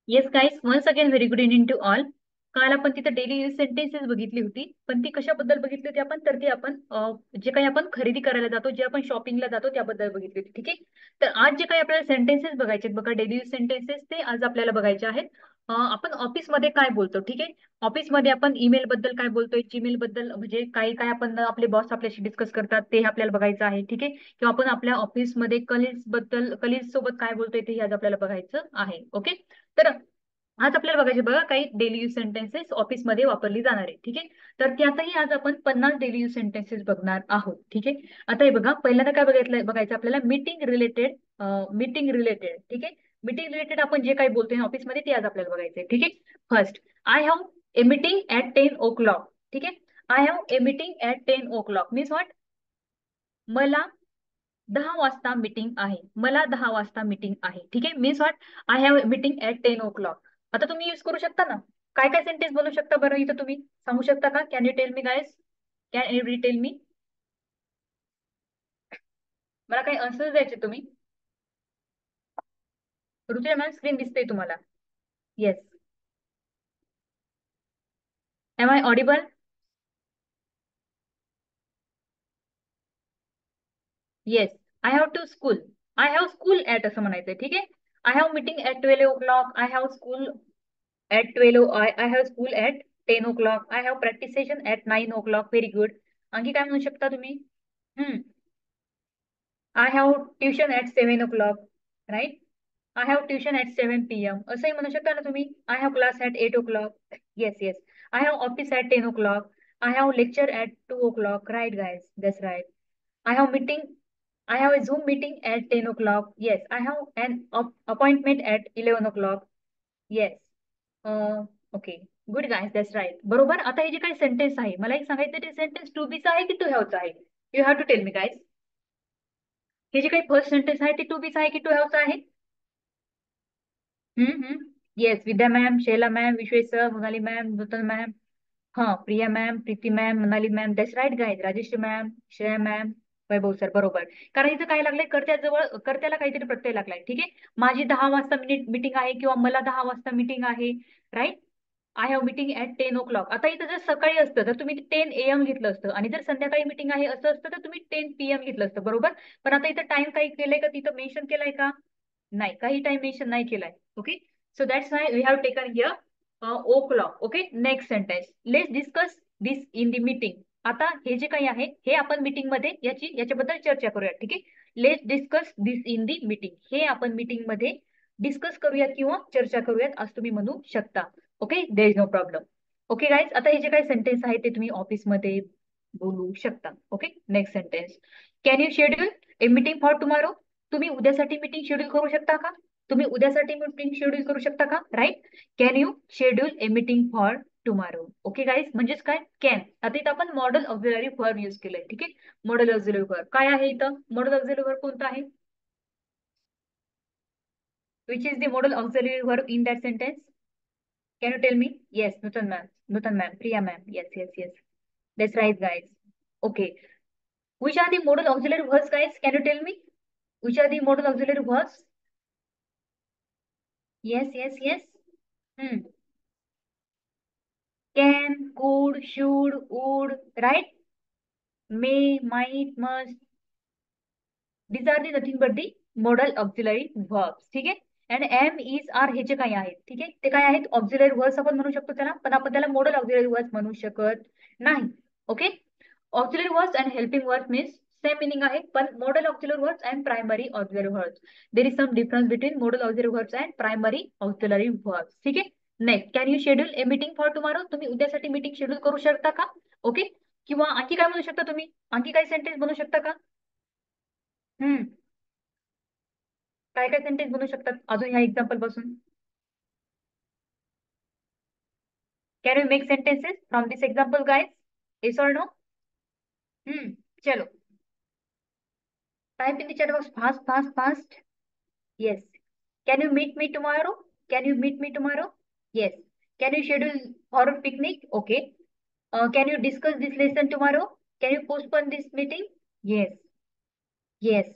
Yes guys, once again very good evening to all. काल आपण तिथे डेली यूज सेंटेन्सेस बघितली होती, पण ती कशाबद्दल बघितली होती आपण? तर ती आपण जे काही आपण खरेदी करायला जातो, जे आपण शॉपिंगला जातो त्याबद्दल बघितली होती. ठीक आहे. तर आज जे काही आपल्याला सेंटेन्सेस बघायचे आहेत बघा, डेली यूज सेंटेन्सेस, ते आज आपल्याला बघायचे आहेत. आपण ऑफिसमध्ये काय बोलतो. ठीक आहे. ऑफिसमध्ये आपण ईमेल बद्दल काय बोलतोय, जीमेल बद्दल, म्हणजे काही काय आपण आपले बॉस आपल्याशी डिस्कस करतात ते आपल्याला बघायचं आहे. ठीक आहे. किंवा आपण आपल्या ऑफिसमध्ये कलिग्स सोबत काय बोलतोय ते आज आपल्याला बघायचं आहे. ओके. तर आज आपल्याला बघायचे बघा काही डेली यूज सेंटेन्सेस ऑफिसमध्ये वापरली जाणार आहे. ठीक आहे. तर त्यातही आज आपण 50 डेली यूज सेंटेन्सेस बघणार आहोत. ठीक आहे. आता हे बघा, पहिल्यांदा काय बघायचं आपल्याला मीटिंग रिलेटेड. Meeting related. ठीक आहे. मीटिंग रिलेटेड आपण जे काही बोलतोय ऑफिसमध्ये ते आज आपल्याला बघायचंय. ठीक आहे. First, I have a meeting at 10 o'clock. ठीक आहे. I have a meeting at 10 o'clock means what? मला 10 वाजता मीटिंग आहे. मला 10 वाजता मीटिंग आहे. ठीक आहे. Means what? I have meeting at 10 o'clock. आता तुम्ही युज करू शकता ना. काय काय सेंटेन्स बनवू शकता बरं, इथं तुम्ही सांगू शकता का? Can you tell me guys? Can you tell मी? मला काही आन्सर द्यायचे तुम्ही. ऋतुजा मॅम, स्क्रीन दिसते तुम्हाला? Yes. Am I audible? Yes. I have to school. I have school at असं म्हणायचंय. ठीक आहे. I have meeting at 12 o'clock. I have school at 12. I have school at 10 o'clock. I have practice session at 9 o'clock. Very good. आणखी काय म्हणू शकता तुम्ही? Hmm. I have tuition at 7 o'clock. Right. I have tuition at 7 p.m. असंही म्हणू शकता ना तुम्ही. I have class at 8 o'clock. Yes yes. I have office at 10 o'clock. I have lecture at 2 o'clock. Right guys, that's right. I have meeting. I have a Zoom meeting at 10 o'clock. Yes. I have an appointment at 11 o'clock. Yes. Okay. Good guys, that's right. बरोबर. आता हे जे काही sentence आहे, मला एक सांगायचं, ते सेंटेन्स टू बीचं आहे की टू हॅवचं आहे? You have to tell me guys. हे जे काही फर्स्ट सेंटेन्स आहे ते टू बीच आहे की टू हॅवचं आहे? Yes. Vidya ma'am, Shaila ma'am, Vishwesh sir, Monali ma'am, Nutan ma'am, हाँ Priya ma'am, Preeti ma'am, Manali ma'am, that's right guys. Rajeshree ma'am, Shreya ma'am, Vaibhav sir. बरोबर. कारण इथं काय लागलंय, कर्त्याजवळ कर्त्याला काहीतरी प्रत्यय लागलाय. ठीक आहे. माझी 10 वाजता मीटिंग आहे किंवा मला 10 वाजता मीटिंग आहे. Right. I have meeting at 10 o'clock. आता इथं जर सकाळी असतं तर तुम्ही 10 AM घेतलं असतं, आणि जर संध्याकाळी मीटिंग आहे असं असतं तर तुम्ही 10 PM घेतलं असतं. बरोबर. पण आता इथं टाइम काही केलंय का, तिथं मेन्शन केलंय का? नाही, काही टाइम मेन्शन नाही केलाय. Okay. So that's why we have taken here o'clock. Okay. Next sentence. Let's discuss this in the meeting. आता हे जे काही आहे हे आपण मीटिंग मध्ये याच्याबद्दल चर्चा करूया. ठीक आहे. Let's discuss this in the meeting. हे आपण मीटिंग मध्ये डिस्कस करूयात किंवा चर्चा करूयात असं तुम्ही म्हणू शकता. Okay. There is no problem. Okay guys. आता हे जे काही सेंटेन्स आहे ते तुम्ही ऑफिसमध्ये बोलू शकता. Okay. Next sentence. Can you schedule a meeting for tomorrow? तुम्ही उद्यासाठी मीटिंग शेड्यूल करू शकता का? तुम्ही उद्यासाठी मीटिंग शेड्यूल करू शकता का? Right. Can you schedule a meeting for tomorrow? Okay guys. म्हणजेच काय? कॅन. आता इथं आपण मॉडल ऑक्झिलरी वर्ब यूज केलंय. ठीक आहे. मॉडल ऑक्झिलरी वर्ब काय आहे इथं? मॉडल ऑक्झिलरी वर्ब कोणता आहे? Which is the modal auxiliary verb in that sentence? Can you tell me? Yes. Nutan ma'am, Nutan ma'am, Priya ma'am. Yes yes yes. That's right, guys. Okay. Which are the modal auxiliary verbs, guys? Can you tell me? Which are the modal auxiliary verbs? Yes, yes, yes. Hmm. Can, could, should, would, right? May, might, must. These are the nothing but the modal auxiliary verbs. ठीक आहे. आणि M is R हे जे काही आहेत, ठीक आहे, ते काय आहेत? ऑक्झिलरी वर्ब्स आपण म्हणू शकतो त्याला, पण आपण त्याला मॉडल ऑक्झिलरी वर्ब्स म्हणू शकत नाही. Okay. Auxiliary verbs and helping verbs means same meaning आहे, पण modal auxiliary verbs and primary auxiliary verbs, there is some difference between modal auxiliary verbs and primary auxiliary verbs. ठीक आहे. Next. Can you schedule a meeting for tomorrow? तुम्ही उद्यासाठी meeting schedule करू शकता का? Okay. किंवा आणखी काय म्हणू शकता तुम्ही? आणखी काही सेंटेन्स बनवू शकता का? हम्म. काय काय सेंटेन्स बनवू शकतात अजून ह्या एक्झाम्पल पासून? Can you make sentences from this example guys? Yes or no? चलो. Type in the chat box fast fast fast. Yes. Can you meet me tomorrow? Can you meet me tomorrow? Yes. Can you schedule for a picnic? Okay. Can you discuss this lesson tomorrow? Can you postpone this meeting? Yes. Yes.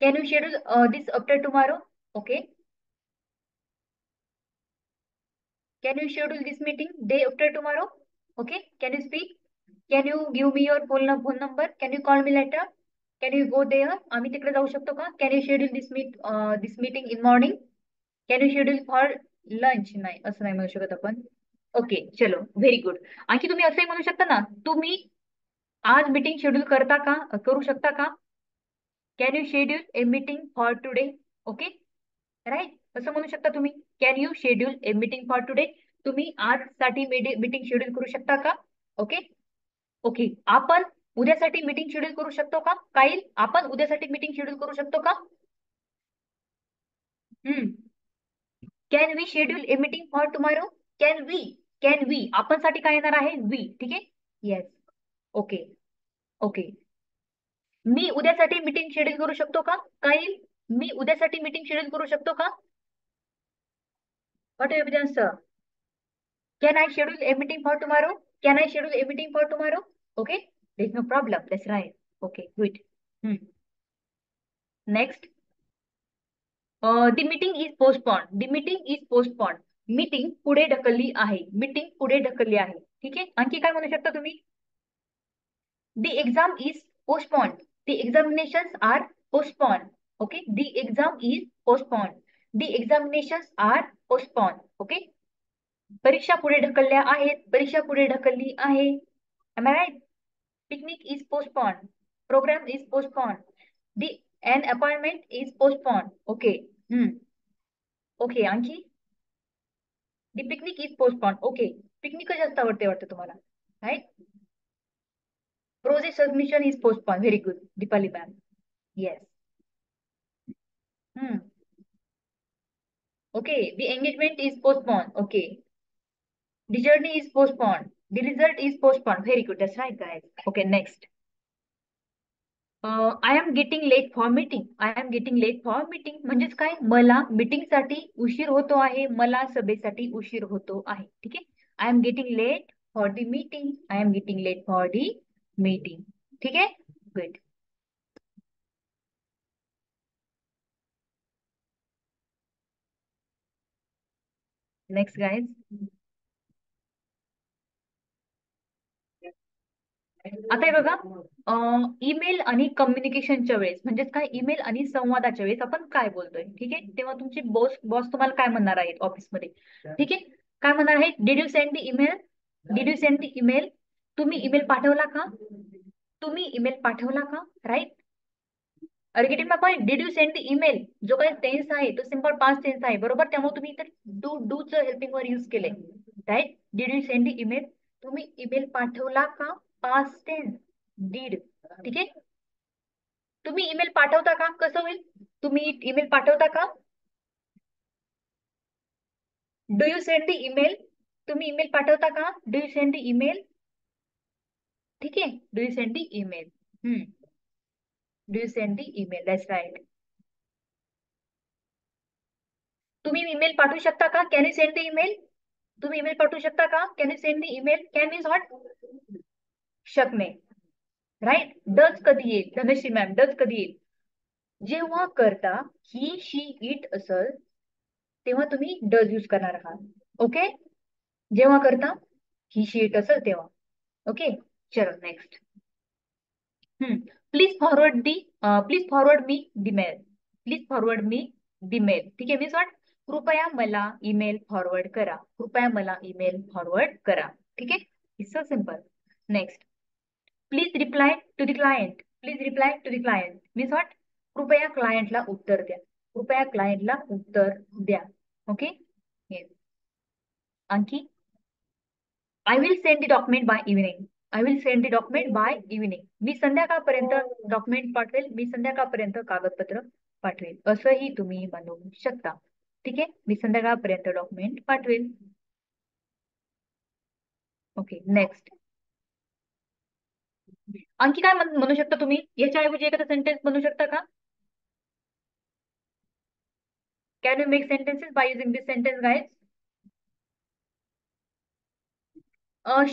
Can you schedule this after tomorrow? Okay. Can you schedule this meeting day after tomorrow? Okay. Can you speak? Can you give me your phone number? Can you call me later? Can you go there? आम्ही तिकडे जाऊ शकतो का? Can you schedule this meeting in morning? Can you schedule for lunch? नाही, असं नाही म्हणू शकत आपण. ओके, चलो, व्हेरी गुड. आणखी तुम्ही असंही म्हणू शकता ना, तुम्ही आज मीटिंग शेड्यूल करता का, करू शकता का? Can you schedule a meeting for today? Okay, right, असं म्हणू शकता तुम्ही. Can you schedule a meeting for today? तुम्ही आजसाठी मीटिंग शेड्यूल करू शकता का? ओके. ओके, आपण उद्यासाठी मीटिंग शेड्यूल करू शकतो का? काईल, आपण उद्यासाठी मीटिंग शेड्यूल करू शकतो का? Can we schedule a meeting for tomorrow? Can we आपण साठी काय येणार आहे? वी. ठीक आहे. येस. ओके. ओके, मी उद्यासाठी मीटिंग शेड्यूल करू शकतो का? काईल, मी उद्यासाठी मीटिंग शेड्यूल करू शकतो का? What evidence sir? Can I schedule a meeting for tomorrow? Can I schedule a meeting for tomorrow? Okay, there is no problem, let's write. Okay, good. Next, the meeting is postponed. The meeting is postponed. Meeting पुढे ढकलली आहे. Meeting पुढे ढकलली आहे. ठीक आहे. आणखी काय म्हणू शकता तुम्ही? The exam is postponed. The examinations are postponed. Okay, the exam is postponed. The examinations are postponed. Okay, परीक्षा पुढे ढकलल्या आहेत. परीक्षा पुढे ढकलली आहे. Am I right? Picnic is postponed. Program is postponed. The an appointment is postponed. Okay. Okay, आणखी? The picnic is postponed. Okay, picnic जास्त आवडते वाटतं तुम्हाला, right? Project submission is postponed. Very good, Dipali ma'am. Yes. Okay, the engagement is postponed. Okay. The journey is postponed. The result is postponed. Very good. That's right, guys. Okay, next. I am getting late for meeting. I am getting late for meeting म्हणजेच काय? मला मीटिंगसाठी उशीर होतो आहे. मला सभेसाठी उशीर होतो आहे. ठीक आहे. I am getting late for the meeting. I am getting late for the meeting. ठीक आहे. गुड. Next guys. आता हे बघा, ईमेल आणि कम्युनिकेशनच्या वेळेस म्हणजेच काय? ईमेल आणि संवादाच्या वेळेस आपण काय बोलतोय? ठीक आहे. तेव्हा तुमची बॉस बॉस तुम्हाला काय म्हणणार आहेत ऑफिसमध्ये? ठीक आहे. काय म्हणणार आहेत? Did you send the email? Did you send the email? तुम्ही ईमेल पाठवला का? तुम्ही ईमेल पाठवला का? राईट. अरे getting my point? Did you send the email जो काही टेन्स आहे तो सिंपल पास्ट टेन्स आहे, बरोबर. त्यामुळे तुम्ही इतर डूच हेल्पिंग वर यूज केले, right. Did you send the email? तुम्ही ईमेल पाठवला का? Past tense, did. ठीक आहे. तुम्ही ईमेल पाठवता का? कसं होईल? तुम्ही ईमेल पाठवता का? Do you send the email? तुम्ही ईमेल पाठवता का? Do you send the email? ठीक आहे. Do you send the email? Do you send the email? That's right. तुम्ही ईमेल पाठवू शकता का? Can you send the email? तुम्ही ईमेल पाठवू शकता का? Can you send the email? Can means what? शकणे, राईट. डज कधी येईल? धनश्री मॅम, डज कधी येईल? जेव्हा करता ही शी इट असेल तेव्हा तुम्ही डज यूज करणार आहात. ओके, जेव्हा करता ही शी इट असेल तेव्हा. ओके, चलो next. Please forward the, please forward me the mail. Please forward me the mail. ठीक आहे. Means what? कृपया मला ईमेल फॉरवर्ड करा. कृपया मला ईमेल फॉरवर्ड करा. ठीक आहे. It's so simple. Next, please reply to the client. Please reply to the client means what? कृपया क्लायंटला उत्तर द्या. कृपया क्लायंटला उत्तर द्या. ओके. येस. आणखी, I will send the document by evening. I will send the document by evening. मी संध्याकाळपर्यंत डॉक्युमेंट पाठवेल. मी संध्याकाळपर्यंत कागदपत्र पाठवेल, असंही तुम्ही म्हणू शकता. ठीक आहे. मी संध्याकाळपर्यंत डॉक्युमेंट पाठवेल. Okay, next. आणखी काय म्हणू शकता तुम्ही? याच्याऐवजी एखादा सेंटेन्स म्हणू शकता का? Can you make sentences by using this sentence guys?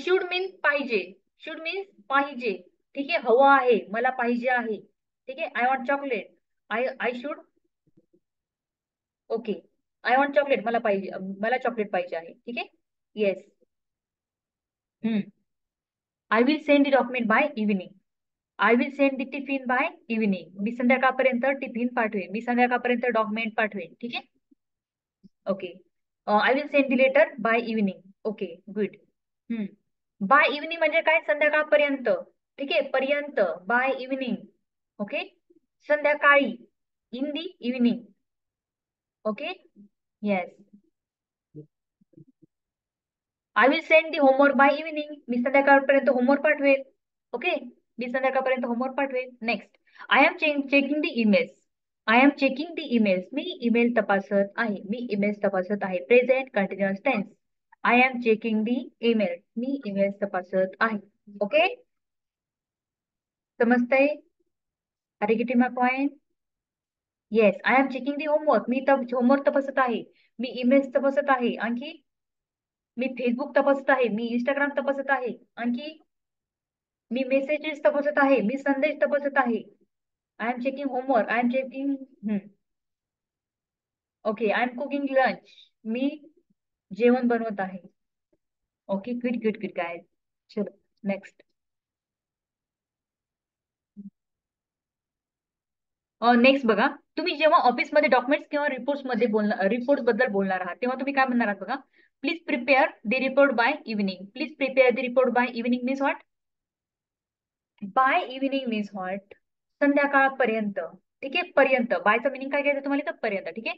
Should mean पाहिजे. शुड मीन्स पाहिजे. ठीक आहे. हवं आहे, मला पाहिजे आहे. ठीक आहे. I want chocolate. I should. Okay. I want chocolate, मला पाहिजे, मला चॉकलेट पाहिजे आहे. ठीक आहे. Yes. Hmm. I will send the document by evening. I will send the tiffin by evening. मी संध्याकाळपर्यंत टिफिन पाठवेन, मी संध्याकाळपर्यंत डॉक्युमेंट पाठवेन. ठीक आहे. Okay. I will send the letter by evening. Okay, good. Hmm. By evening म्हणजे काय? संध्याकाळपर्यंत. ठीक आहे, पर्यंत. By evening. ओके. संध्याकाळी. In the evening. Okay. Yes. I will send the homework by evening. मी संध्याकाळपर्यंत होमवर्क पाठवेल. ओके. मी संध्याकाळपर्यंत होमवर्क पाठवेल. Next. I am checking the emails. I am checking the emails. मी ईमेल तपासत आहे, मी ईमेल्स तपासत आहे. Present continuous tense. I am checking the email. मी ईमेल्स तपासत आहे. ओके. समजतंय? अरे किती मा point? Yes. I am checking the homework. मी होमवर्क तपासत आहे, मी ईमेल्स तपासत आहे. आणखी मी फेसबुक तपासत आहे, मी इंस्टाग्राम तपासत आहे. आणखी मी मेसेजेस तपासत आहे, मी संदेश तपासत आहे. I am checking homework. I am checking. Okay. I am cooking lunch. मी जेवण बनवत आहे. Okay, good good good guys. चलो नेक्स्ट. नेक्स्ट बघा. तुम्ही जेव्हा ऑफिसमध्ये डॉक्युमेंट्स किंवा रिपोर्ट बद्दल बोलणार आहात, तेव्हा तुम्ही काय म्हणणार आहात बघा. Please prepare the report by evening. Please prepare the report by evening means what? By evening means what? संध्याकाळपर्यंत. ठीक आहे, पर्यंत. बायचं मिनिंग काय घ्यायचं तुम्हाला तर? पर्यंत. ठीक आहे.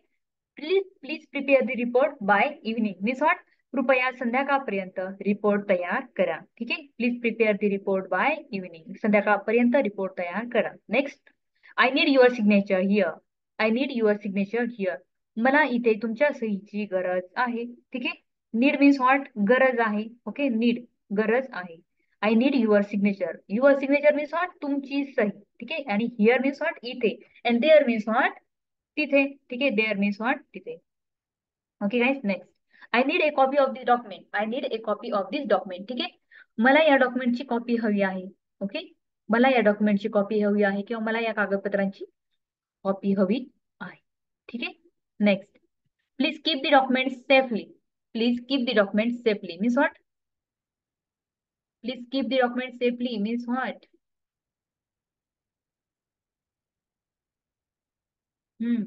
Please please prepare the report by evening means what? कृपया संध्याकाळपर्यंत रिपोर्ट तयार करा. ठीक आहे. Please prepare the report by evening. संध्याकाळपर्यंत रिपोर्ट तयार करा. Next. I need your signature here. I need your signature here. मला इथे तुमच्या सहीची गरज आहे. ठीक आहे. Need means what? गरज आहे. ओके, नीड, गरज आहे. I need your signature. Your signature means what? तुमची सही. ठीक आहे. आणि हिअर मीन्स व्हॉट? इथे. And there means what? तिथे. ठीक आहे. There means what? तिथे. Okay guys. Next. I need a copy of this document. I need a copy of this document. ठीक आहे. मला या डॉक्युमेंटची कॉपी हवी आहे. ओके. मला या डॉक्युमेंटची कॉपी हवी आहे किंवा मला या कागदपत्रांची कॉपी हवी आहे. ठीक आहे. Next. Please keep the document safely. Please keep the document safely means what? Please keep the document safely means what? Hmm.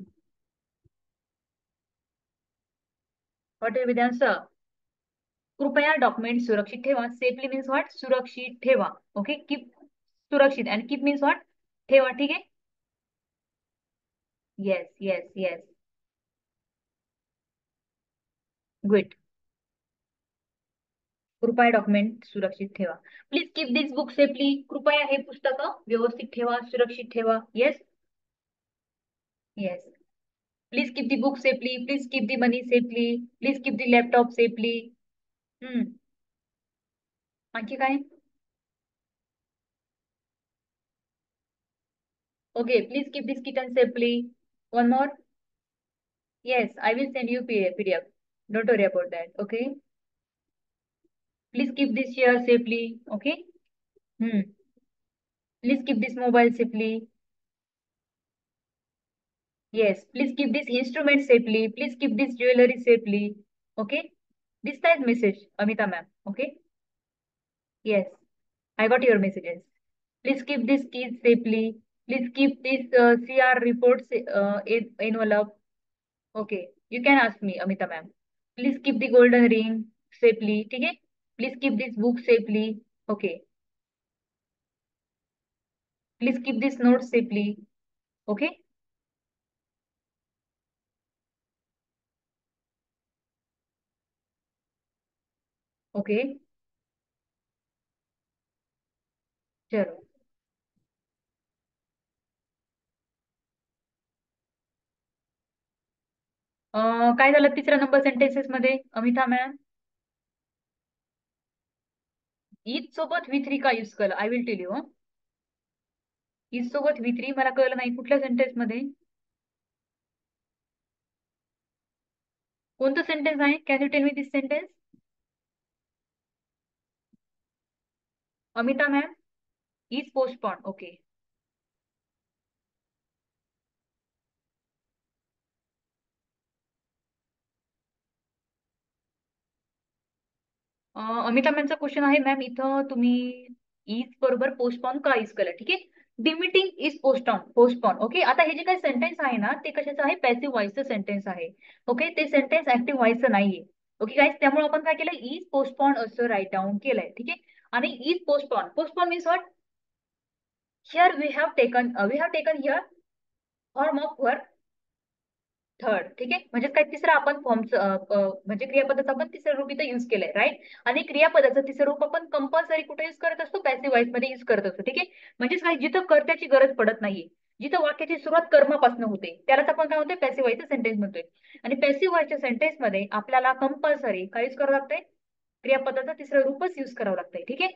What will be the answer? कृपया डॉक्युमेंट सुरक्षित ठेवा. Safely means what? सुरक्षित ठेवा. Okay. Keep, सुरक्षित. आणि keep means what? ठेवा. ठीक आहे. Yes yes yes. गुड. कृपया डॉक्युमेंट सुरक्षित ठेवा. Please keep this book safely. कृपया हे पुस्तक व्यवस्थित ठेवा, सुरक्षित ठेवा. Yes. Yes. Please keep the book safely. Please keep the money safely. Please keep the laptop safely. हम्म. आणखी काय? Okay. Please keep this kitten safely. One more. Yes. I will send you PDF. Don't worry about that. Okay. Please keep this chair safely. Okay. Hmm. Please keep this mobile safely. Yes, please keep this instrument safely. Please keep this jewelry safely. Okay. This type message, Amita ma'am. Okay. Yes, I got your messages. Please keep this keys safely. Please keep this CR reports envelope. Okay. You can ask me, Amita ma'am. Please keep the golden ring safely. Okay. Please keep this book safely. Okay. Please keep this note safely. Okay. Okay. चलो. काय झालं तिसऱ्या number sentences मध्ये Amita ma'am? ईद सोबत V three का use केलं? I will tell you. ईद सोबत वी थ्री मला कळलं नाही कुठल्या सेंटेन्स मध्ये. कोणतं सेंटेन्स आहे? Can you tell me this sentence? Amita ma'am. Is postpone. Okay. Amita मॅमचा क्वेश्चन आहे, मॅम इथं तुम्ही इज बरोबर पोस्टपॉन का यूज केलं? ठीक आहे, दी मीटिंग इज पोस्टपॉन. ओके, आता हे जे काही सेंटेन्स आहे ना, ते कशाचं आहे? पॅसिव्ह व्हॉइसचं सेंटेन्स आहे. ओके, ते सेंटेन्स ऍक्टिव्ह व्हॉइसचं नाहीये. ओके गाईज, त्यामुळे आपण काय केलं? इज पोस्टपॉन असं राईट डाऊन केलंय. ठीक आहे, आणि is postpone, postpone means what? Here we have taken here form of verb third. ठीक आहे, म्हणजे काय? तिसरा आपण फॉर्मचं म्हणजे क्रियापदाचं आपण तिसरं रूप इथं युज केलंय, राईट. आणि क्रियापदाचं तिसरं रूप आपण कंपल्सरी कुठे युज करत असतो? पॅसिव्ह व्हॉइस मध्ये युज करत असतो. ठीक आहे, म्हणजेच काय? जिथं कर्त्याची गरज पडत नाहीये, जिथं वाक्याची सुरुवात कर्मापासून होते, त्यालाच आपण काय म्हणतोय? पॅसिव्ह व्हॉइसचं सेंटेन्स म्हणतोय. आणि पॅसिव्ह व्हॉइसच्या सेंटेन्स मध्ये आपल्याला कंपल्सरी काय युज करावं लागतंय? क्रियापदाचं तिसरं रूपच युज करावं लागतंय. ठीक आहे,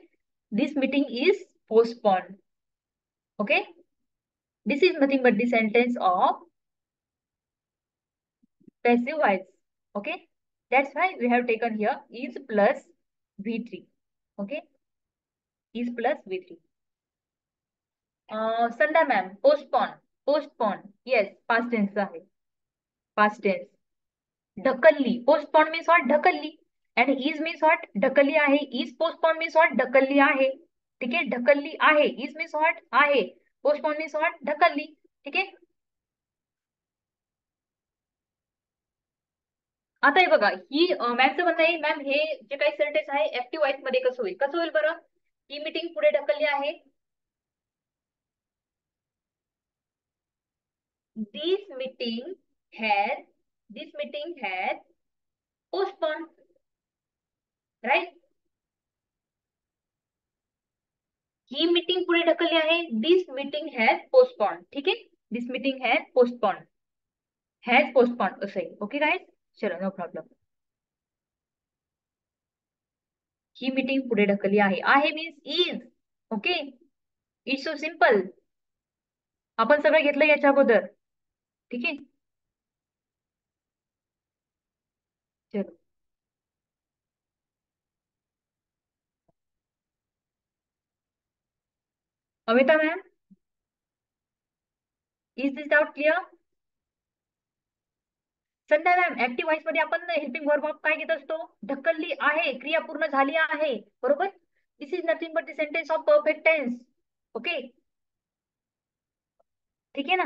this meeting is postponed. Okay, this is nothing but the sentence of passive voice. Okay, that's why we have taken here is plus v3. Okay, is plus v3. Sandhya ma'am, postpone yes, past tense आहे. Past tense. ढकलली, postpone means what? ढकलली. आणि is means what? ढकलली आहे. Is postpone means what? ढकलली आहे. ठीक आहे, ढकलली आहे. Is means what? आहे. Postpone means what? ढकलली. ठीक आहे, आता हे बघा, ही मॅमचं म्हणणं आहे, मॅम हे जे काही सेंटेन्स आहे ऍक्टिव्ह व्हॉइस मध्ये कसं होईल? कसं होईल बरं? ही मीटिंग पुढे ढकलली आहे. This meeting has this meeting has postponed, right? He meeting पुढे ढकलली आहे. This meeting has postponed. ठीक आहे, दिस मीटिंग हॅज पोस्टपॉन्ड असं आहे. ओके गाईज, चलो नो प्रॉब्लेम. ही मीटिंग पुढे ढकलली आहे means is. Okay, it's so simple. आपण सगळं घेतलं याच्या अगोदर. ठीक आहे, चलो. Amita ma'am, is this doubt clear? Sandhya ma'am, active voice मध्ये आपण हेल्पिंग वर्ब ऑफ काय घेत असतो? ढकलली आहे, क्रिया पूर्ण झाली आहे, बरोबर. This is nothing but the sentence of perfect tense. Okay, ठीक आहे ना.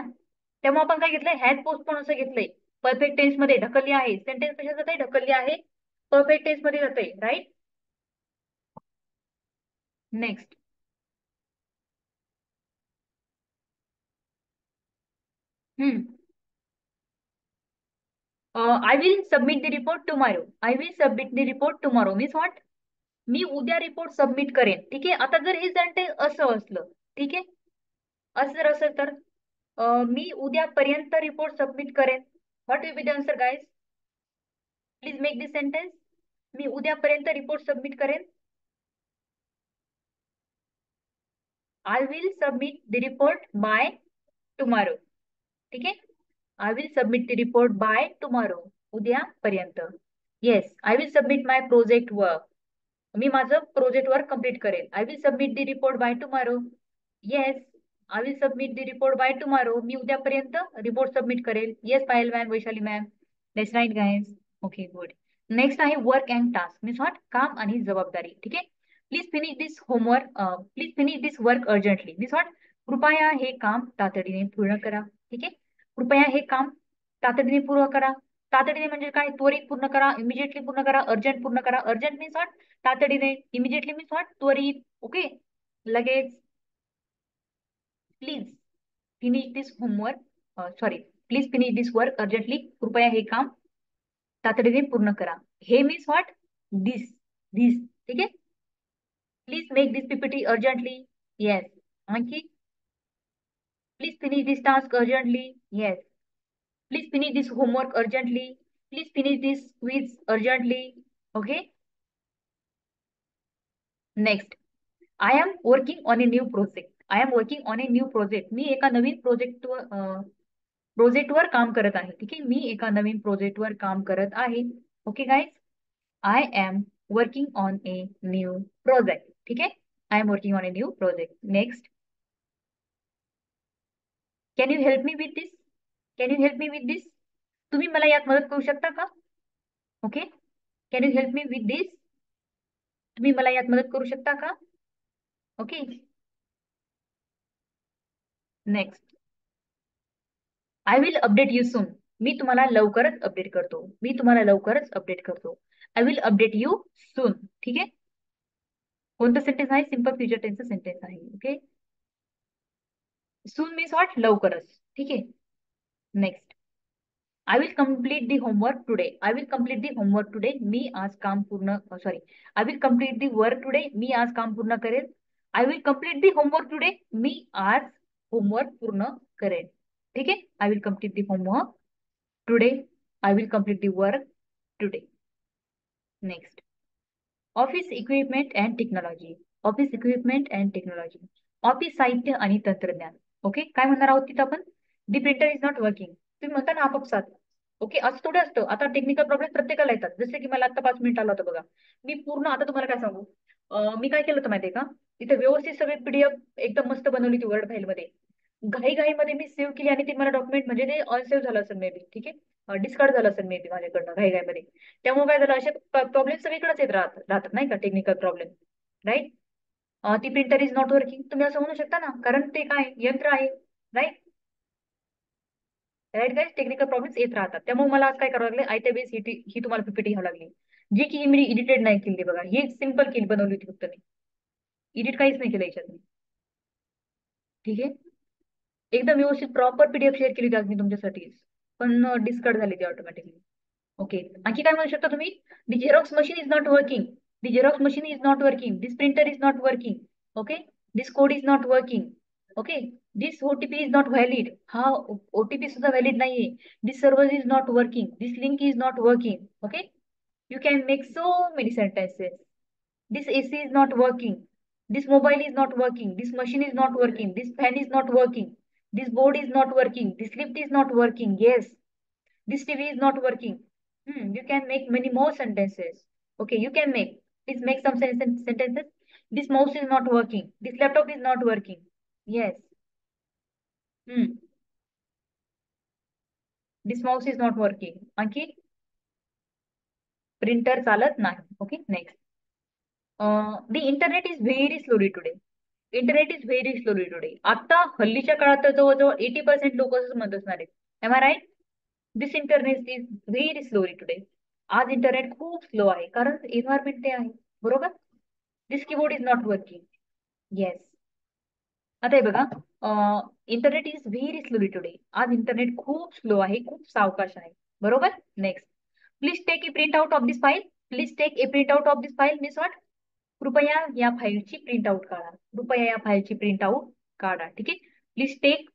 त्यामुळे आपण काय घेतलंय? हॅज पोस्टपोन असं घेतलंय. परफेक्ट टेन्स मध्ये ढकलली आहे, सेंटेन्स कशात जाते? ढकलली आहे, परफेक्ट टेन्स मध्ये जाते, right. Next. Hmm, I will submit the report tomorrow. I will submit the report tomorrow means what? मी उद्या रिपोर्ट सबमिट करेन. ठीक आहे, आता जर हे सेंटेन्स असं असलं, ठीक आहे, असं जर असेल तर मी उद्यापर्यंत रिपोर्ट सबमिट करेन. What will be the answer guys? Please make this sentence. मी उद्यापर्यंत रिपोर्ट सबमिट करेन. I will submit the report by tomorrow. ठीक आहे, I will submit the report by tomorrow, उद्यापर्यंत. Yes, I will submit my project work. मी माझं project work complete करेन. I will submit the report by tomorrow. Yes, I will submit the report by tomorrow. मी उद्यापर्यंत report submit करेल. Yes Payal ma'am, Vaishali ma'am, let's write guys. Okay, good. Next आहे work and task means what? काम आणि जबाबदारी. ठीक आहे, please finish this homework, please finish this work urgently means what? कृपया हे काम तातडीने पूर्ण करा. ठीक आहे, कृपया हे काम तातडीने पूर्ण करा. तातडीने म्हणजे काय? त्वरित पूर्ण करा, इमिजिएटली पूर्ण करा, अर्जंट पूर्ण करा. Urgent means what? तातडीने. Immediately means what? त्वरित. ओके, लगेच. Please finish this homework, sorry, please finish this work urgently. कृपया हे काम तातडीने पूर्ण करा. हे मीन्स व्हॉट? दिस. ठीक आहे, please make this PPT urgently. Yes. आणखी, please finish this task urgently. Yes. Please finish this homework urgently. Please finish this quiz urgently. Okay, next. I am working on a new project. I am working on a new project. मी एका नवीन प्रोजेक्टवर काम करत आहे. ठीक आहे, मी एका नवीन प्रोजेक्टवर काम करत आहे. Okay guys, I am working on a new project. ठीक आहे, I am working on a new project. Next. Can you help me with this? Can you help me with this? तुम्ही मला यात मदत करू शकता का? Okay, can you help me with this? तुम्ही मला यात मदत करू शकता का? Okay. Next. I will update you soon. मी तुम्हाला लवकरच अपडेट करतो. मी तुम्हाला लवकरच अपडेट करतो. I will update you soon. ठीक आहे. कोणतं सेंटेन्स आहे? सिंपल फ्युचर टेन्सचं सेंटेन्स आहे. ओके. Soon means what? लवकरच. ठीक आहे. Next. I will complete the homework today. I will complete the homework today. मी आज काम पूर्ण, sorry, I will complete the work today. मी आज काम पूर्ण करेल. I will complete the homework today. मी आज होमवर्क पूर्ण करेल. ठीक आहे. I will complete the homework today. I will complete the work today. Next. Office equipment and technology. Office equipment and technology. Office साहित्य आणि तंत्रज्ञान. ओके. काय म्हणणार आहोत तिथं आपण? दी प्रिंटर इज नॉट वर्किंग. तुम्ही म्हणता ना आपापसात. ओके. असं थोडं असतं. आता टेक्निकल प्रॉब्लेम प्रत्येकाला येतात. जसे की मला आता 5 मिनिट आला होता बघा. मी पूर्ण आता तुम्हाला काय सांगू. मी काय केलं होतं माहितीये का? इथे व्यवस्थित सगळी पीडीएफ एकदम मस्त बनवली होती वर्ड फाईल मध्ये. घाईघाईमध्ये मी सेव्ह केली आणि ते मला डॉक्युमेंट म्हणजे ते अनसेव्ह झालं असेल मे बी. ठीक आहे. डिस्कार्ड झालं असेल मे बी माझ्याकडनं घाईघाईमध्ये. त्यामुळे काय झालं, असे प्रॉब्लेम सगळीकडेच येत राहतात नाही का, टेक्निकल प्रॉब्लेम. राईट. ती प्रिंटर इज नॉट वर्किंग तुम्ही असं म्हणू शकता ना, कारण ते काय यंत्र आहे. Right. Right guys. Technical problems येत राहतात. त्यामुळे मला आज काय करावं लागले, आयत्या बेस ही तुम्हाला पीपीटी घ्यावी लागली. जी की मी एडिटेड नाही केली बघा. ही सिंपल केली, बनवली होती फक्त मी. एडिट काहीच नाही केलं याच्यात मी. ठीक आहे. एकदम व्यवस्थित प्रॉपर पीडीएफ शेअर केली होती आज मी तुमच्यासाठी. पण डिस्कार्ड झाली ती ऑटोमॅटिकली. ओके. आणखी काय म्हणू शकता तुम्ही? The Xerox machine is not working. The Xerox machine is not working. This printer is not working. Okay. This code is not working. Okay. This OTP is not valid. हा OTP सुद्धा valid नाहीये. This server is not working. This link is not working. Okay. You can make so many sentences. This AC is not working. This mobile is not working. This machine is not working. This fan is not working. This board is not working. This lift is not working. Yes. This TV is not working. You can make many more sentences. Okay, you can make. Please make some sentences. This mouse is not working. This laptop is not working. Yes. Hmm. This mouse is not working. आणखी printer चालत नाही. Okay. Next. The internet is very slowly today. Internet is very slowly today. आता हल्लीच्या काळात तर जवळजवळ 80% लोक असं म्हणत असणार आहेत. Am I right? This internet is very slowly today. आज इंटरनेट खूप स्लो आहे कारण एन्व्हायरमेंट ते आहे. बरोबर. This keyboard is not working. Yes. आता हे बघा. Internet is very slowly today. आज इंटरनेट खूप स्लो आहे, खूप सावकाश आहे. बरोबर. Next. Please take a print out of this file. Please take a print out of this file means what? कृपया या फाईलची प्रिंट आउट काढा. कृपया या फाईलची प्रिंट आउट काढा. ठीक आहे. Please take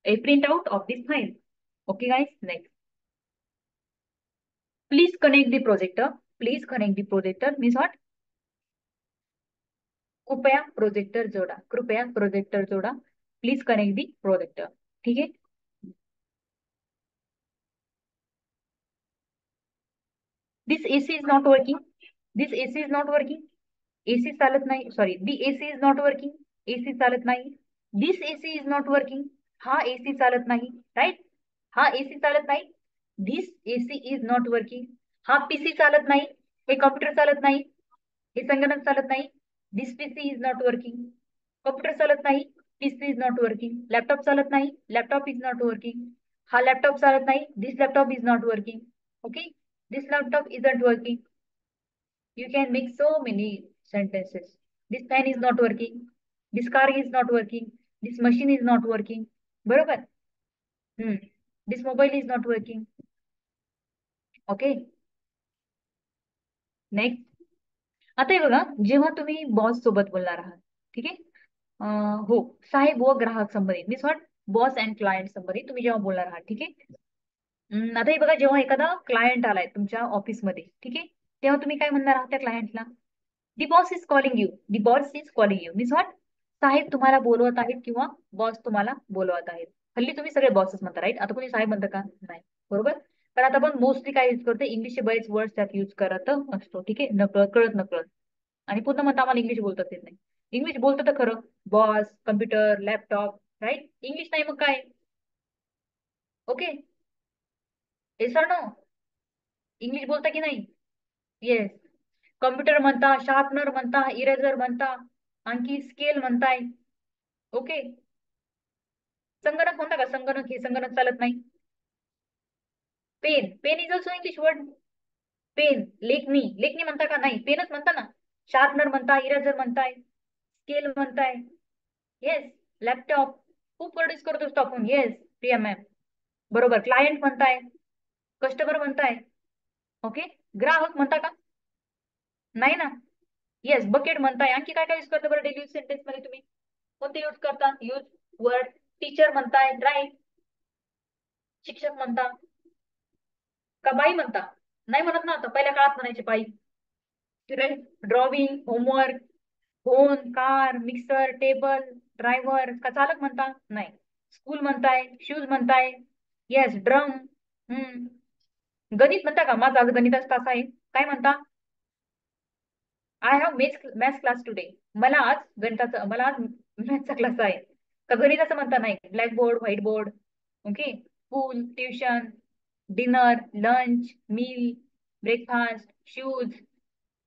a print out of this file. Okay guys. Next. Please connect the projector. Please connect the projector means what? कृपया प्रोजेक्टर जोडा. कृपया प्रोजेक्टर जोडा. Please connect the projector. ठीक आहे. This AC is not working. This AC is not working. AC चालत नाही. Sorry, the AC is not working. AC चालत नाही. This AC is not working. हा एसी चालत नाही. राईट. हा एसी चालत नाही. This AC is not working. हा पीसी चालत नाही. हे कॉम्प्युटर चालत नाही. हे संगणक चालत नाही. This PC is not working. Computer चालत नाही. PC is not working. Laptop चालत नाही. Laptop is not working. हा लॅपटॉप चालत नाही. This laptop is not working. Okay. This laptop isn't working. You can make so many sentences. This fan is not working. This car is not working. This machine is not working. बरोबर. हम्म. This mobile is not working. Okay. Next. आता हे बघा, जेव्हा तुम्ही boss सोबत बोलणार आहात. ठीक आहे. हो. साहेब व ग्राहक संबंधित means what? Boss and client संबंधित तुम्ही जेव्हा बोलणार आहात. ठीक आहे. आता हे बघा, जेव्हा एखादा क्लायंट आलाय तुमच्या ऑफिसमध्ये. ठीक आहे. तेव्हा तुम्ही काय म्हणणार आहात त्या क्लायंटला? The boss is calling you. The boss is calling you means what? साहेब तुम्हाला बोलवत आहेत किंवा बॉस तुम्हाला बोलवत आहेत. हल्ली तुम्ही सगळे बॉसच म्हणता. राईट. आता कोणी साहेब म्हणतं का? नाही. बरोबर. पण आता आपण मोस्टली काय यूज करतो, इंग्लिशचे बरेच वर्ड्स त्यात यूज करत असतो. ठीक आहे. नकळत, कळत नकळत. आणि पुन्हा म्हणता आम्हाला इंग्लिश बोलताच येत नाही. इंग्लिश बोलतं तर खरं. Boss, computer, laptop. Right. English नाही मग काय? Okay. Yes or no? English बोलता की नाही? येस. कम्प्युटर म्हणता, शार्पनर म्हणता, इरेझर म्हणता, आणखी स्केल म्हणताय. ओके. संगणक म्हणता का? संगणक, हे संगणक चालत नाही. Pen, pen is also English word. Pen, लेखनी, लेखनी म्हणता का? नाही, पेनच म्हणता ना. शार्पनर म्हणता, इरेझर म्हणताय, स्केल म्हणताय. येस. लॅपटॉप. खूप वर्ड यूज करत असतो आपण. येस प्रिया मॅम, बरोबर. क्लायंट म्हणताय, कस्टमर म्हणताय. ओके. ग्राहक म्हणता का? नाही ना. येस. बकेट म्हणताय. आणखी काय काय यूज करता बरं डेली यूज सेंटेन्स मध्ये तुम्ही? कोणते यूज करता? Use word. टीचर म्हणताय, राईट. शिक्षक म्हणता का बाई म्हणता? नाही म्हणत ना, आता पहिल्या काळात म्हणायचे बाई. Right. Drawing, homework, phone, car, mixer, table, driver का चालक म्हणता? नाही. स्कूल म्हणताय, शूज म्हणताय. येस. ड्रम. हम्म. गणित म्हणता का? माझा आज गणिताचा तास आहे. काय म्हणता? I have maths class today. मला आज मॅथ्सचा क्लास आहे. का गणिताचं म्हणता? नाही. Blackboard, white board. Okay. School, tuition, dinner, lunch, meal, breakfast, shoes,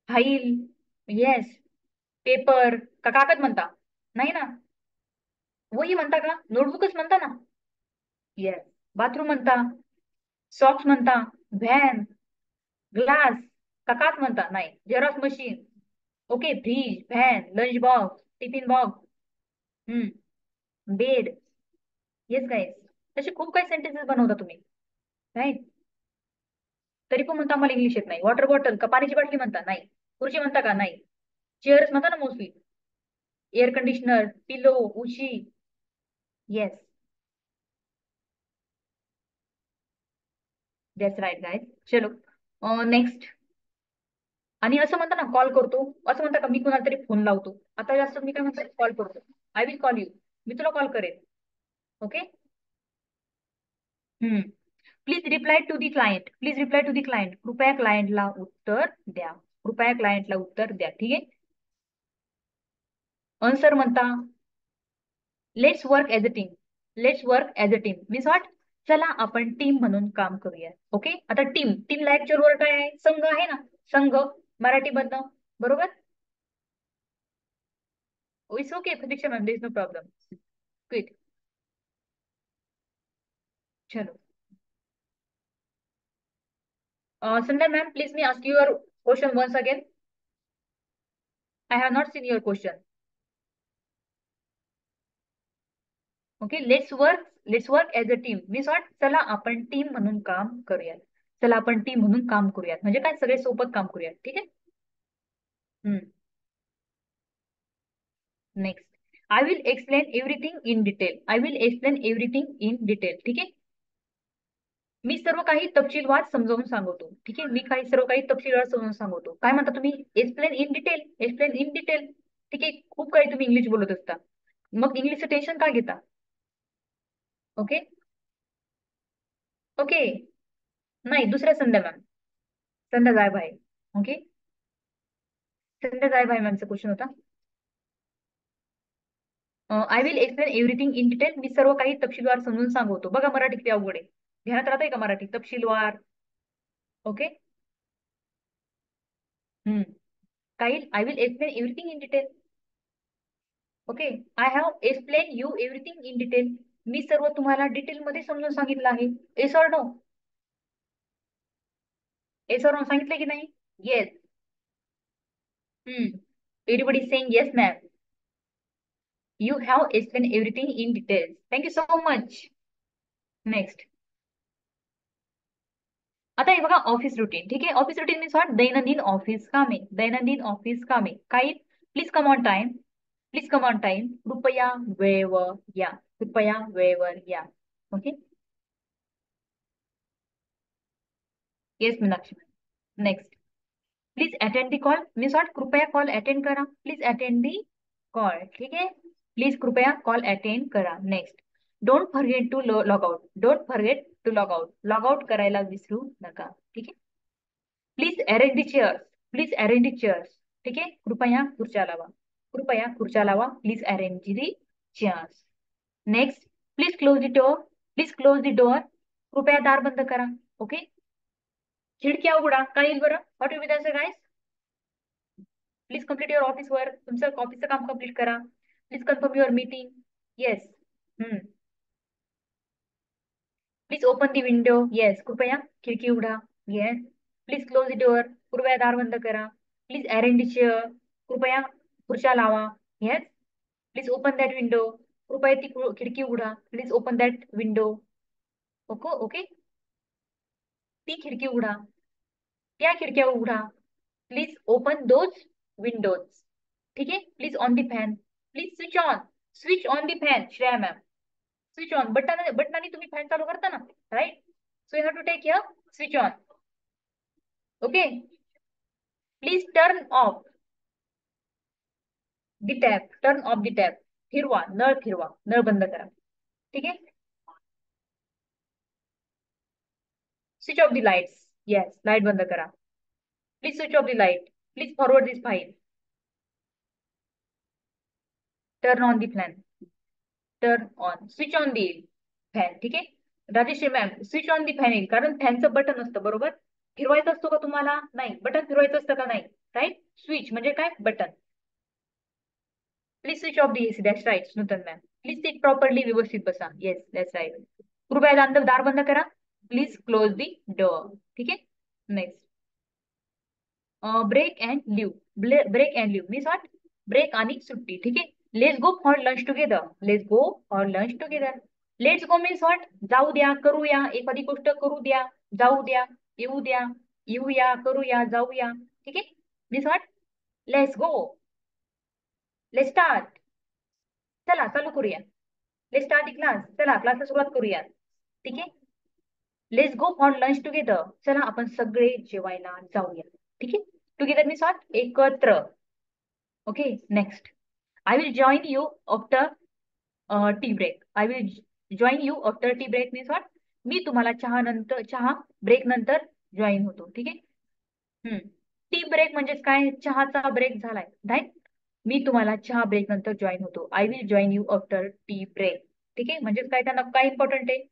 file. Yes. Paper का कागद म्हणता? नाही ना. वही म्हणता का? नोटबुकच म्हणता ना. येस. बाथरूम म्हणता, सॉक्स म्हणता, व्हॅन, ग्लास का काच म्हणता? नाही. Xerox machine. Okay. Fridge, fan, lunch box, tiffin box. Hmm. Bed. Yes guys. तसे खूप काही सेंटेन्सेस बनवता तुम्ही, राईट. तरी पण म्हणता मला इंग्लिश येत नाही. वॉटर बॉटल का पाण्याची बाटली म्हणता? नाही. खुर्ची म्हणता का? नाही. चेअर्स म्हणता ना मोस्टली. एअर कंडिशनर, पिलो, उशी. येस. That's right guys. चलो नेक्स्ट. आणि असं म्हणता ना, कॉल करतो. असं म्हणता का? मी कुणाला तरी फोन लावतो. आता जास्त मी काय म्हणतो? कॉल करतो. I will call you. मी तुला कॉल करेन. Okay. Hmm. Please reply to the client. Please reply to the client. कृपया क्लायंटला उत्तर द्या. कृपया क्लायंटला उत्तर द्या. ठीक आहे. आन्सर म्हणता, let's work as a team. Let's work as a team means what? चला आपण टीम म्हणून काम करूया. ओके. आता टीम, टीमला ऍक्च्युअल वर्ड काय आहे? संघ आहे ना. संघ. मराठीमधनं. बरोबर. It's okay Pratiksha ma'am, there is no problem. Quick. चलो. Sandhya ma'am, please me ask your question once again. I have not seen your question. Okay. Let's work as a team means what? चला आपण टीम म्हणून काम करूयात. चला आपण team म्हणून काम करूयात म्हणजे काय? सगळे सोबत काम करूयात. ठीक आहे. हम्म. Next. I will explain everything in detail. I will explain everything in detail. ठीक आहे. मी सर्व काही तपशीलवार समजावून सांगतो. ठीक आहे. मी सर्व काही तपशीलवार समजावून सांगतो. काय म्हणता तुम्ही? Explain in detail. Explain in detail. ठीक आहे. खूप काही तुम्ही इंग्लिश बोलत असता. मग इंग्लिशचं टेन्शन काय घेता? ओके. ओके. नाही, दुसऱ्या संध्या मॅम. संध्या जायभाय. ओके. संध्या जायभाय मॅमचा क्वेश्चन होता. I will explain everything in detail. मी सर्व काही तपशीलवार समजून सांगतो. बघा मराठी किती अवघड आहे. ध्यानात राहतंय का मराठी? तपशीलवार. ओके. हम्म. काही I will explain everything in detail. Okay. I have explain you everything in detail. मी सर्व तुम्हाला डिटेलमध्ये समजून सांगितलं आहे. Yes or no? Yes or no सांगितलं की नाही? Yes. Everybody saying yes ma'am. You have explain everything in detail. Thank you so much. Next. आता हे बघा ऑफिस रुटीन. ठीक आहे. Office routine means what? दैनंदिन ऑफिस कामे. दैनंदिन ऑफिस कामे. काही please come on time. Please come on time. कृपया वेळेवर या. कृपया वेळेवर या. Okay. Yes Meenakshi. Next. Please attend the call means what? कृपया कॉल अटेंड करा. Please attend the call. ठीक आहे. प्लीज कृपया कॉल अटेंड करा. Next. Don't forget to log out. Don't forget to log out. Log out करायला विसरू नका. ठीक आहे. Please arrange the chairs. Please arrange the chairs. ठीक आहे. कृपया खुर्च्या लावा. कृपया खुर्च्या लावा. Please arrange the chairs. Next. Please close the door. Please close the door. कृपया दार बंद करा. ओके. खिडक्या उघडा. काय येईल बरं? What will be the answer guys? Please complete your office work. तुमचं ऑफिसचं काम कम्प्लीट करा. Please confirm your meeting. Yes. Please open the window. Yes. कृपया खिडकी उघडा. Yes. Please close the door. कृपया दार बंद करा. Please arrange the chair. कृपया खुर्च्या लावा. Yes. Please open that window. कृपया ती खिडकी उघडा. Please open that window. Okay okay. ती खिडकी उघडा. त्या खिडक्या उघडा. Please open those windows. ठीक आहे. Please on the fan. Please switch on. Switch on the fan Shreya ma'am. Switch on. बटनाने तुम्ही फॅन चालू करता ना, right. So you have to take here switch on. Okay. Please turn off the tap. Turn off the tap. फिरवा. नळ फिरवा. नळ बंद करा. ठीक आहे. Switch off the lights. Yes. Light बंद करा. Please switch off the light. Please forward this file. Turn on the fan. Turn on. Switch on the fan. ठीक आहे. Rajeshri ma'am switch on the fan येईल, कारण फॅनचं बटन असतं बरोबर. फिरवायचं असतो का तुम्हाला? नाही. बटन फिरवायचं असतं का? नाही. राईट. स्विच म्हणजे काय? Button. Please switch off the AC. That's right Nutan ma'am. Please sit properly. व्यवस्थित बसा. Yes that's right. कृपया दार बंद करा. Please close the door. ठीक आहे. Next. Break and leave. Break and leave means what? Break आणि सुट्टी. ठीक आहे. Let's go for lunch together. Let's go for lunch together. Let's go means what? जाऊ द्या, करूया. एखादी गोष्ट करू द्या, जाऊ द्या, येऊ द्या, येऊया, करूया, जाऊया. ठीक आहे. Means what? Let's go. Let's start. चला चालू करूया. Let's start the class. चला क्लासला सुरुवात करूया. ठीक आहे. Let's go for lunch together. चला आपण सगळे जेवायला जाऊया. ठीक आहे. Together means what? एकत्र. Okay. Next. I will join you after tea break. I will join you after tea break means what? मी तुम्हाला चहा ब्रेक नंतर जॉईन होतो. ठीक आहे. टी ब्रेक म्हणजेच काय? चहाचा ब्रेक झालाय, राईट. मी तुम्हाला चहा ब्रेक नंतर जॉईन होतो. I will join you after tea break. ठीक आहे. म्हणजेच काय? त्यांना काय इम्पॉर्टंट आहे?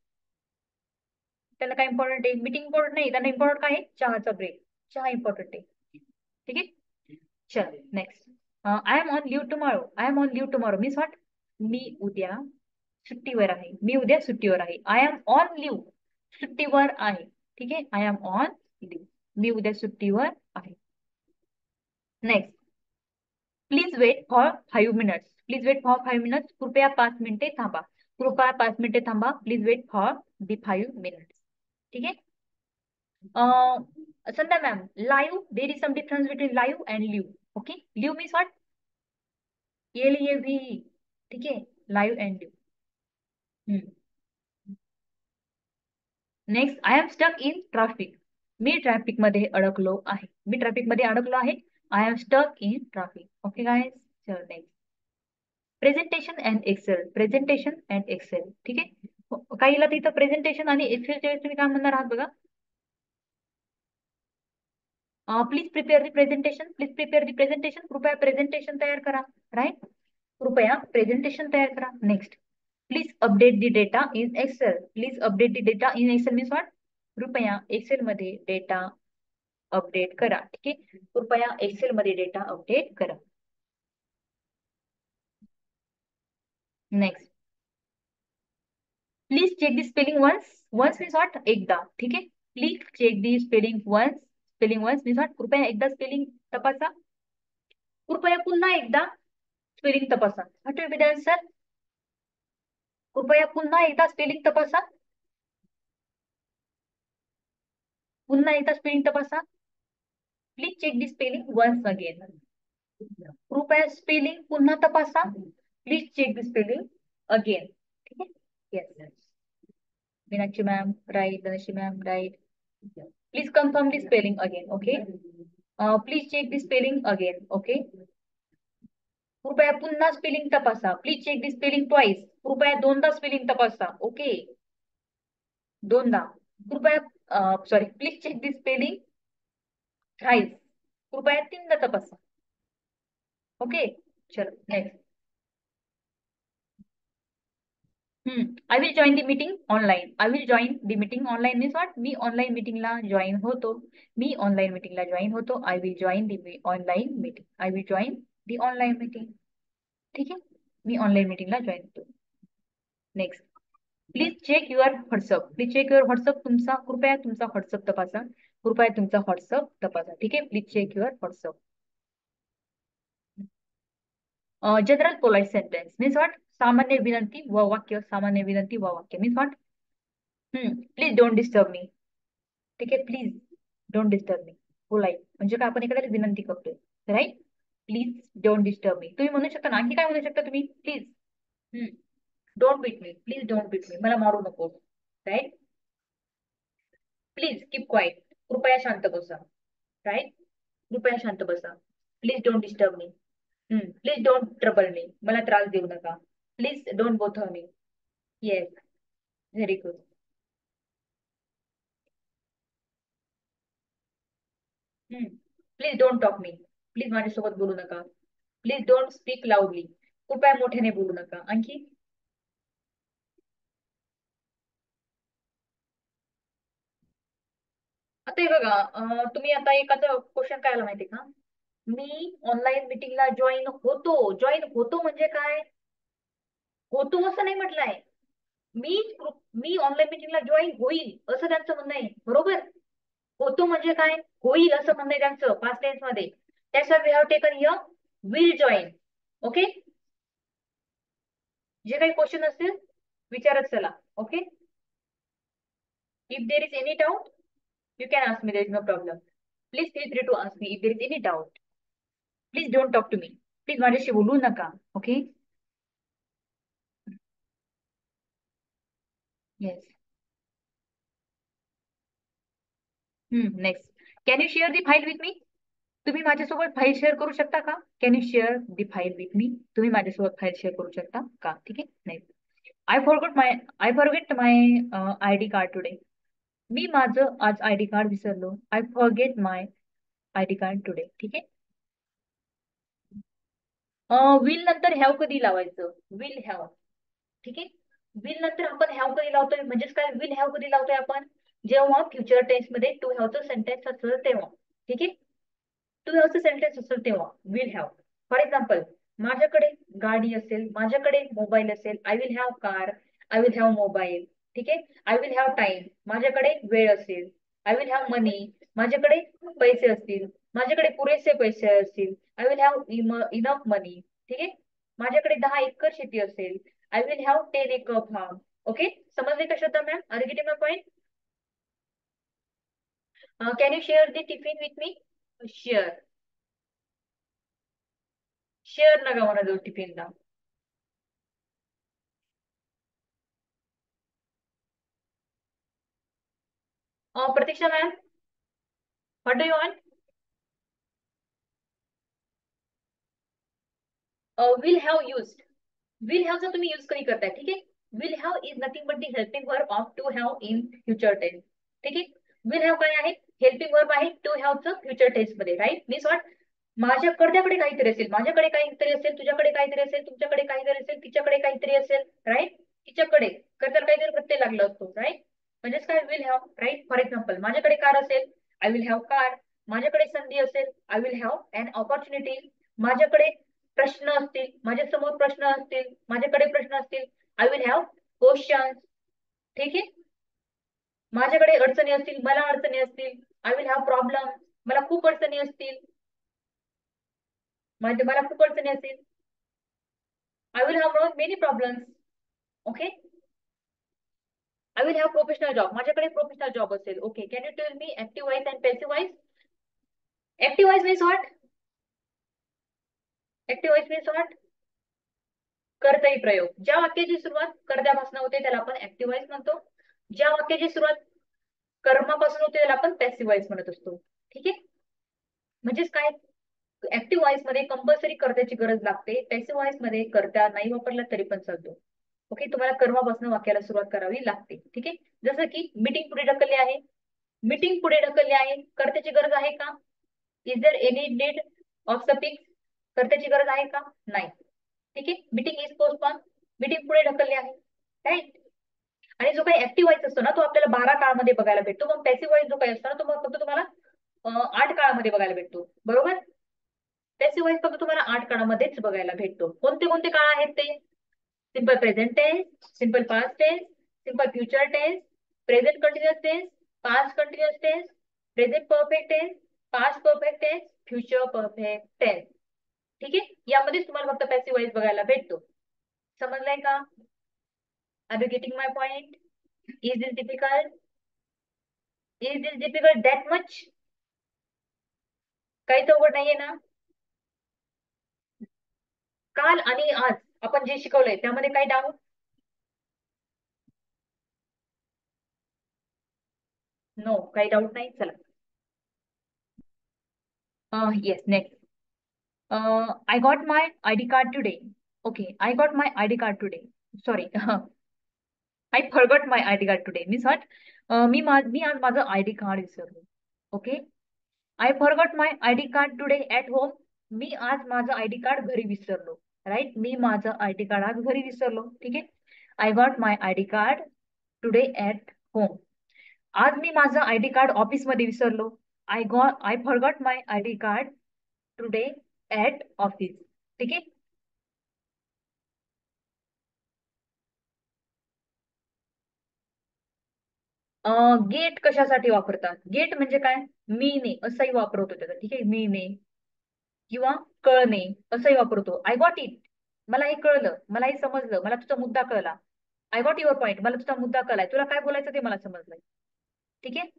त्यांना काय इम्पॉर्टंट आहे? मीटिंग इम्पॉर्टंट नाही. त्यांना इम्पॉर्टंट काय आहे? चहाचा ब्रेक. चहा इम्पॉर्टंट आहे. ठीक आहे. चल next. I am on leave tomorrow. I am on leave tomorrow means what? मी उद्या सुट्टीवर आहे. मी उद्या सुट्टीवर आहे. I am on leave. सुट्टीवर आहे. ठीक आहे. I am on leave. मी उद्या सुट्टीवर आहे. Next. Please wait for 5 minutes. Please wait for 5 minutes. कृपया 5 मिनिटे थांबा. कृपया 5 मिनिटे थांबा. Please wait for the 5 minutes. ठीक आहे. Sandhya ma'am live. There is some difference between live and leave. Okay. Leave means what? LEAVE. ठीक आहे. Live and leave. Next. I am stuck in traffic. मी ट्रॅफिक मध्ये अडकलो आहे. मी ट्रॅफिक मध्ये अडकलो आहे. I am stuck in traffic. Okay guys. चल next. Presentation and Excel. Presentation and Excel. ठीक आहे. काहीला तिथं प्रेझेंटेशन आणि एक्सेलच्या वेळेस तुम्ही काय म्हणणार आहात बघा. Please prepare the presentation. Please prepare the presentation. कृपया प्रेझेंटेशन तयार करा. राईट. कृपया प्रेझेंटेशन तयार करा. Next. Please update the data in Excel. Please update the data in Excel means what? कृपया एक्सेल मध्ये डेटा अपडेट करा. ठीक आहे. कृपया एक्सेल मध्ये डेटा अपडेट करा. Next. Please check the spelling once. Once means what? एकदा. ठीक आहे. Please check the spelling once. Spelling once means what? कृपया एकदा स्पेलिंग तपासा. कृपया पुन्हा एकदा स्पेलिंग तपासा. What will be the answer? कृपया पुन्हा एकदा स्पेलिंग तपासा. पुन्हा एकदा स्पेलिंग तपासा. Please check the spelling once again. कृपया स्पेलिंग पुन्हा तपासा. Please check the spelling again. ठीक आहे. Yes. Meenakshi ma'am right. Dhanashree ma'am right. Please confirm the spelling again. Okay. Please check the spelling again. Okay. कृपया पुन्हा स्पेलिंग तपासा. Please check the spelling twice. कृपया दोनदा स्पेलिंग तपासा. ओके. दोनदा. कृपया sorry. Please check the spelling thrice. कृपया तीनदा तपासा. ओके. चलो next. I will join the meeting online. I will join the meeting online means what? मी ऑनलाईन मीटिंगला जॉईन होतो. मी ऑनलाईन मीटिंगला जॉईन होतो. I will join the online meeting. I will join the online meeting. ठीक आहे, मी online मीटिंगला जॉईन होतो. Next, please check your WhatsApp. Please check your WhatsApp. तुमचा कृपया तुमचा व्हॉट्सअप तपासा. कृपया तुमचा व्हॉट्सअप तपासा. ठीक आहे, please check your WhatsApp. General polite sentence means what? सामान्य विनंती व वाक्य. सामान्य विनंती व वाक्य means what? Please don't disturb me. ठीक आहे, please don't disturb me. Polite म्हणजे काय? आपण एखाद्याला विनंती करतोय, right? Please don't disturb me. तुम्ही म्हणू शकता ना, आणखी काय म्हणू शकता तुम्ही? Please don't beat me. Please don't beat me. मला मारू नको, राईट? Please keep quiet. कृपया शांत बसा, राईट? कृपया शांत बसा. Please don't disturb me. Please don't trouble me. मला त्रास देऊ नका. Please don't बोथर me. Yes, very good. Please don't talk me. Please माझ्यासोबत बोलू नका. Please don't speak loudly. कृपया मोठ्याने बोलू नका. आणखी? आता हे बघा, तुम्ही आता एखादं क्वेश्चन काय आला माहितीये का? मी ऑनलाईन मिटिंगला जॉईन होतो. जॉईन होतो म्हणजे काय? होतो असं नाही म्हटलंय. मी मी ऑनलाईन मिटिंगला जॉईन होईल असं त्यांचं म्हणणं आहे, बरोबर? होतो म्हणजे काय? होईल असं म्हणणं आहे त्यांचं, पास्ट टेन्स मध्ये. त्यास we have taken here will join. Okay, जे काही क्वेश्चन असतील विचारत चला. Okay, if there is any doubt you can ask me. There is no problem. Please feel free to ask me if there is any doubt. Please don't talk to me. Please माझ्याशी बोलू नका. Okay. Yes. Next, can you share the file with me? तुम्ही माझ्यासोबत file share करू शकता का? Can you share the file with me? तुम्ही माझ्यासोबत फाईल शेअर करू शकता का? ठीक आहे, next, I forget my I D card today. मी माझं आज आयडी कार्ड विसरलो. I forget my ID card today. ठीक आहे. विल नंतर हॅव कधी लावायचं? Will have. ठीक आहे, विल नंतर आपण हॅव कधी लावतोय? म्हणजेच काय? विल हॅव कधी लावतोय आपण? जेव्हा फ्युचर टेन्स मध्ये टू हॅवचं सेंटेन्स असेल तेव्हा. ठीक आहे, टू हॅवचं सेंटेन्स असेल तेव्हा विल हॅव. फॉर एक्झाम्पल, माझ्याकडे गाडी असेल, माझ्याकडे मोबाईल असेल. I will have car. I will have mobile. ठीक आहे, आय विल हॅव टाइम. माझ्याकडे वेळ असेल. I will have money. माझ्याकडे पैसे असतील. माझ्याकडे पुरेसे पैसे असतील. I will have enough money. ठीक आहे, माझ्याकडे 10 एकर शेती असेल. I will have 10 acre farm. Okay, समजले का Shraddha ma'am? Are getting my point? Can you share the tiffin with me? Share. Share नका म्हणा जाऊ टिफिनला. Pratiksha ma'am, what do you want? Will have used. Will have चा तुम्ही यूज कधी करताय? ठीक आहे, will have is nothing but the helping verb of to have in future tense. ठीक आहे, विल हॅव काय आहे? हेल्पिंग वर्ब आहे टू हॅवचं फ्युचर टेन्स मध्ये, राईट? Means what? माझ्याकडे काहीतरी असेल. माझ्याकडे काहीतरी असेल. तुझ्याकडे काहीतरी असेल. तुमच्याकडे काहीतरी असेल. तिच्याकडे काहीतरी असेल, राईट? तिच्याकडे कर्त्याला काहीतरी प्रत्यय लागला असतो, राईट? म्हणजेच काय? Will have, right? For example, माझ्याकडे कार असेल. I will have car. माझ्याकडे संधी असेल. I will have an opportunity. माझ्याकडे प्रश्न असतील. माझ्यासमोर प्रश्न असतील. माझ्याकडे प्रश्न असतील. I will have questions. ठीक आहे, माझ्याकडे अडचणी असतील. मला अडचणी असतील. I will have problem. मला खूप अडचणी असतील. मला खूप अडचणी असतील. I will have many problems. Okay, I will have professional job. माझ्याकडे प्रोफेशनल जॉब असेल. Okay, can you tell me active voice and passive voice? Active voice means what? Active voice means what? कर्तरी प्रयोग. ज्या वाक्याची सुरुवात कर्त्यापासून होते त्याला आपण ऍक्टिव्ह वॉइस म्हणतो. ज्या वाक्याची सुरुवात कर्मापासून होते त्याला आपण पॅसिव्ह वॉइस म्हणत असतो. ठीक आहे, म्हणजेच काय? ऍक्टिव्ह वॉइस मध्ये कंपल्सरी कर्त्याची गरज लागते. पॅसिव्ह वॉइस मध्ये कर्ता नाही वापरला तरी पण चालतो. ओके, तुम्हाला कर्मापासून वाक्याला सुरुवात करावी लागते. ठीक आहे, जसं की मीटिंग पुढे ढकलली आहे. मीटिंग पुढे ढकलली आहे. कर्त्याची गरज आहे का? Is there any need of suffix? कर्त्याची गरज आहे का? नाही. ठीक आहे, मीटिंग इज पोस्टपोन. मीटिंग पुढे ढकलली आहे. राईट. आणि जो काही ऍक्टिव्ह व्हॉइस असतो ना तो आपल्याला 12 काळामध्ये बघायला भेटतो. मग पॅसिव्ह व्हॉइस जो काही असतो ना तो मग फक्त तुम्हाला 8 काळामध्ये बघायला भेटतो. बरोबर. पॅसिव्ह व्हॉइस फक्त तुम्हाला 8 काळामध्येच बघायला भेटतो. कोणते कोणते काळ आहेत ते? Simple present tense, simple past tense, simple future tense, present continuous tense, past continuous tense, present perfect tense, past perfect tense, future perfect tense. ठीक आहे. यामध्येच तुम्हाला फक्त पॅसिव्ह व्हॉइस बघायला भेटतो. समजलंय का? Are you getting my point? Is this difficult? Is this difficult that much? काही अवघड नाहीये ना? काल आणि आज आपण जे शिकवलंय त्यामध्ये काही डाऊट? नो, काही डाऊट नाही. चला. Yes, next. I got my ID card today. Okay, I got my ID card today. Sorry. I forgot my ID card today means what? मी आज माझं आयडी कार्ड विसरलो. Okay. I forgot my ID card today at home. मी आज माझं ID card घरी विसरलो. Right. मी माझं आयडी कार्ड आज घरी विसरलो. ठीक आहे. I got my ID card today at home. आज मी माझं आयडी कार्ड ऑफिसमध्ये विसरलो. I forgot my ID card today at office. ठीक आहे. गेट कशासाठी वापरतात? गेट म्हणजे काय? मी ने असंही वापरतो त्याचा. ठीक आहे. मी ने किंवा कळणे असंही वापरतो. I got it. मला हे कळलं, मला हे समजलं, मला तुझा मुद्दा कळला. I got your point. मला तुझा मुद्दा कळलाय, तुला काय बोलायचं ते मला समजलंय. ठीक आहे.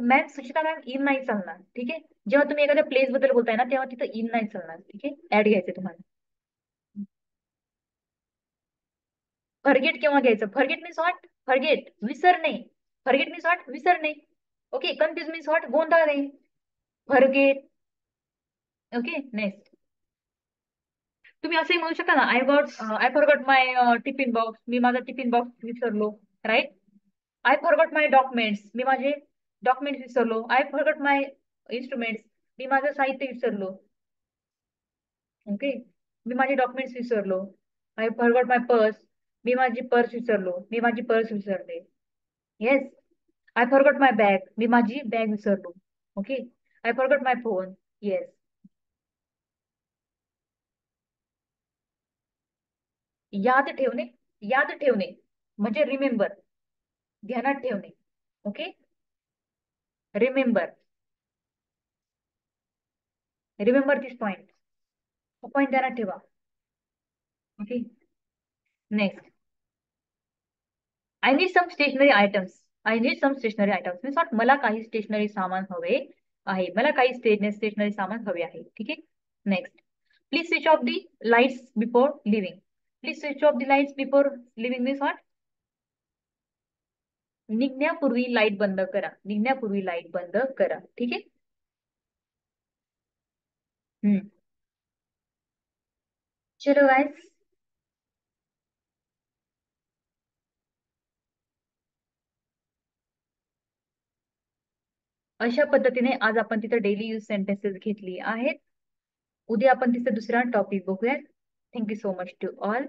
मॅम, सुचिता मॅम, इन नाही चालणार. ठीक आहे. जेव्हा तुम्ही एखाद्या प्लेस बद्दल बोलताय ना तेव्हा तिथं इन नाही चालणार. ठीक आहे. ऍड घ्यायचं तुम्हाला. फरगेट केव्हा घ्यायचं? Forget means what? फरगेट विसरणे. Forget means what? विसरणे. ओके. Confuse means what? गोंधळणे. फरगेट. ओके. नेक्स्ट. तुम्ही असंही म्हणू शकता ना, I forgot my tiffin box. मी माझा टिफिन बॉक्स विसरलो. Right. I forgot my documents. मी माझे डॉक्युमेंट्स विसरलो. I forgot my instruments. मी माझं साहित्य विसरलो. ओके. मी माझे डॉक्युमेंट्स विसरलो. I forgot my purse. मी माझी पर्स विसरलो. मी माझी पर्स विसरले. Yes. I forgot my bag. मी माझी बॅग विसरलो. Okay. I forgot my phone. Yes. याद ठेवणे. याद ठेवणे म्हणजे रिमेंबर. ध्यानात ठेवणे. Okay. Remember. Remember this point. हा पॉइंट ध्यानात ठेवा. Okay. Next. I need some stationery items. I need some stationery items means what? मला काही स्टेशनरी सामान हवे आहे. मला काही स्टेशनरी सामान हवे आहे. ठीक आहे. Next. Please switch off the lights before living. Please switch off the lights before living means what? निघण्यापूर्वी लाईट बंद करा. निघण्यापूर्वी लाईट बंद करा. ठीक आहे. हम्म. चलो गाइस. अशा पद्धतीने आज आपण तिथं डेली यूज सेंटेन्सेस घेतली आहेत. उद्या आपण तिथं दुसरा टॉपिक बघूयात. Thank you so much to all.